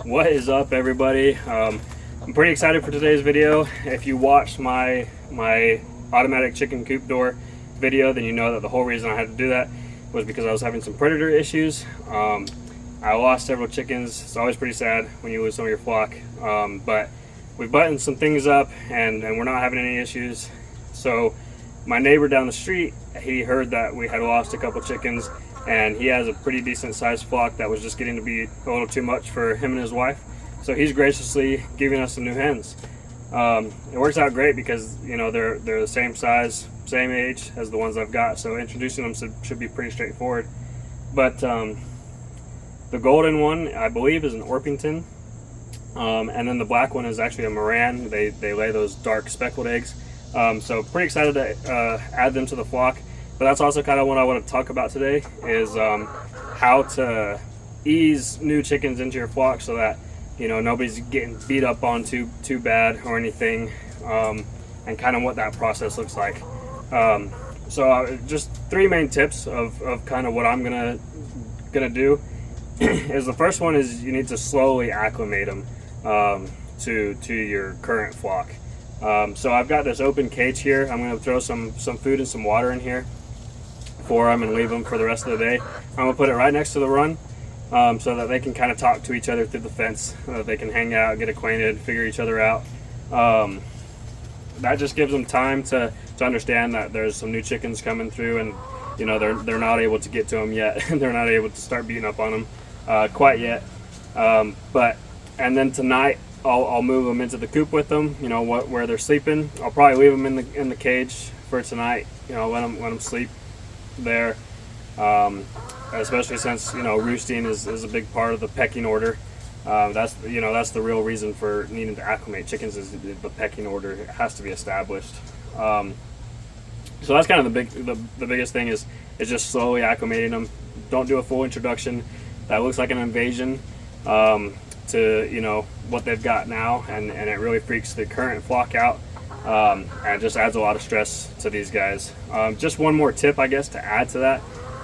What is up, everybody? I'm pretty excited for today's video. If you watched my automatic chicken coop door video, then you know that the whole reason I had to do that was because I was having some predator issues. I lost several chickens. It's always pretty sad when you lose some of your flock, but we've buttoned some things up and we're not having any issues. So my neighbor down the street, he heard that we had lost a couple chickens, and he has a pretty decent sized flock that was just getting to be a little too much for him and his wife. So he's graciously giving us some new hens. It works out great because, you know, they're the same size, same age as the ones I've got, so introducing them should be pretty straightforward. But the golden one, I believe, is an Orpington, and then the black one is actually a Moran. They lay those dark speckled eggs. So pretty excited to add them to the flock. But that's also kind of what I want to talk about today, is how to ease new chickens into your flock so that, you know, nobody's getting beat up on too bad or anything, and kind of what that process looks like. So just three main tips of kind of what I'm gonna do. Is the first one is you need to slowly acclimate them to your current flock. So I've got this open cage here. I'm going to throw some food and some water in here for them and leave them for the rest of the day. I'm going to put it right next to the run, so that they can kind of talk to each other through the fence. They can hang out, get acquainted, figure each other out. That just gives them time to understand that there's some new chickens coming through, and you know they're not able to get to them yet. They're not able to start beating up on them quite yet. And then tonight I'll move them into the coop with them. You know where they're sleeping. I'll probably leave them in the cage for tonight. You know, let them sleep there. Especially since, you know, roosting is a big part of the pecking order. That's the real reason for needing to acclimate chickens, is the pecking order. It has to be established. So that's kind of the biggest thing is just slowly acclimating them. Don't do a full introduction. That looks like an invasion to, you know, what they've got now, and it really freaks the current flock out, and just adds a lot of stress to these guys. Just one more tip, I guess, to add to that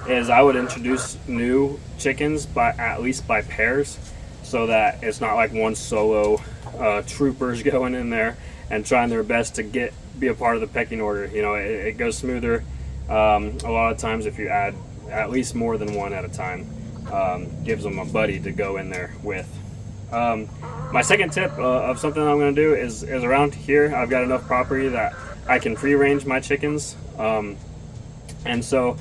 is I would introduce new chickens at least by pairs, so that it's not like one solo troopers going in there and trying their best to be a part of the pecking order. You know, it goes smoother a lot of times if you add at least more than one at a time. Gives them a buddy to go in there with. My second tip of something I'm going to do is around here I've got enough property that I can free range my chickens, and so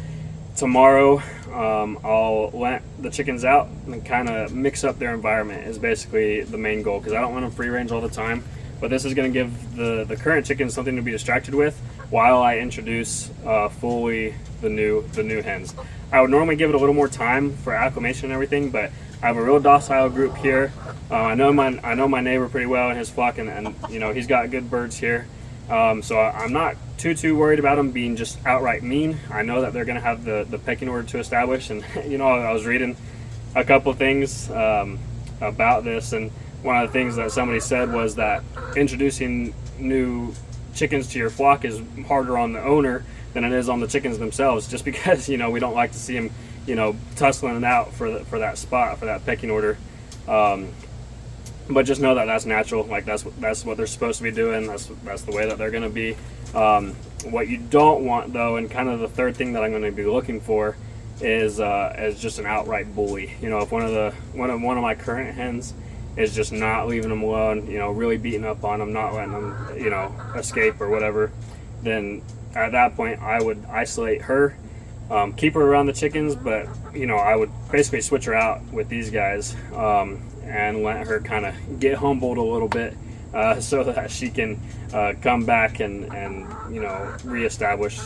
tomorrow I'll let the chickens out and kind of mix up their environment is basically the main goal, because I don't want them free range all the time. But this is going to give the current chickens something to be distracted with while I introduce fully the new hens. I would normally give it a little more time for acclimation and everything, but I have a real docile group here. I know my neighbor pretty well and his flock, and you know, he's got good birds here. So I'm not too worried about them being just outright mean. I know that they're going to have the pecking order to establish, and you know, I was reading a couple things about this, and one of the things that somebody said was that introducing new chickens to your flock is harder on the owner than it is on the chickens themselves, just because, you know, we don't like to see them, you know, tussling it out for that spot, for that pecking order. But just know that that's natural. Like that's what they're supposed to be doing. That's the way that they're going to be. What you don't want, though, and kind of the third thing that I'm going to be looking for is just an outright bully. You know, if one of my current hens is just not leaving them alone, you know, really beating up on them, not letting them, you know, escape or whatever, then at that point I would isolate her, keep her around the chickens, but you know, I would basically switch her out with these guys, and let her kind of get humbled a little bit, so that she can come back and you know, reestablish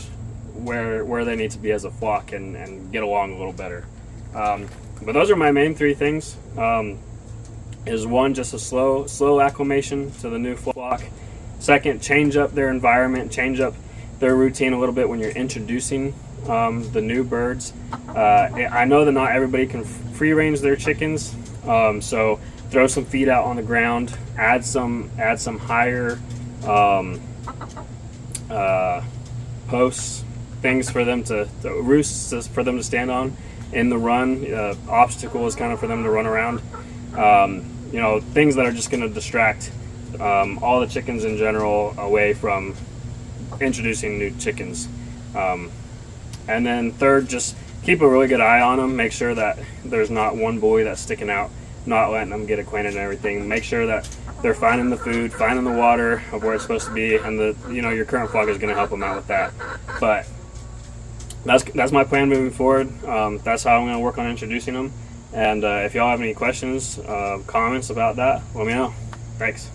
where they need to be as a flock and get along a little better. But those are my main three things. Is one, just a slow acclimation to the new flock. Second, change up their environment, change up their routine a little bit when you're introducing the new birds. I know that not everybody can free range their chickens, so throw some feed out on the ground, add some higher posts, things for them to roosts for them to stand on in the run, obstacles kind of for them to run around. things that are just going to distract all the chickens in general away from introducing new chickens. And then third, just keep a really good eye on them. Make sure that there's not one bully that's sticking out, not letting them get acquainted and everything. Make sure that they're finding the food, finding the water of where it's supposed to be, and your current flock is going to help them out with that. But that's my plan moving forward. That's how I'm going to work on introducing them. And if y'all have any questions, comments about that, let me know. Thanks.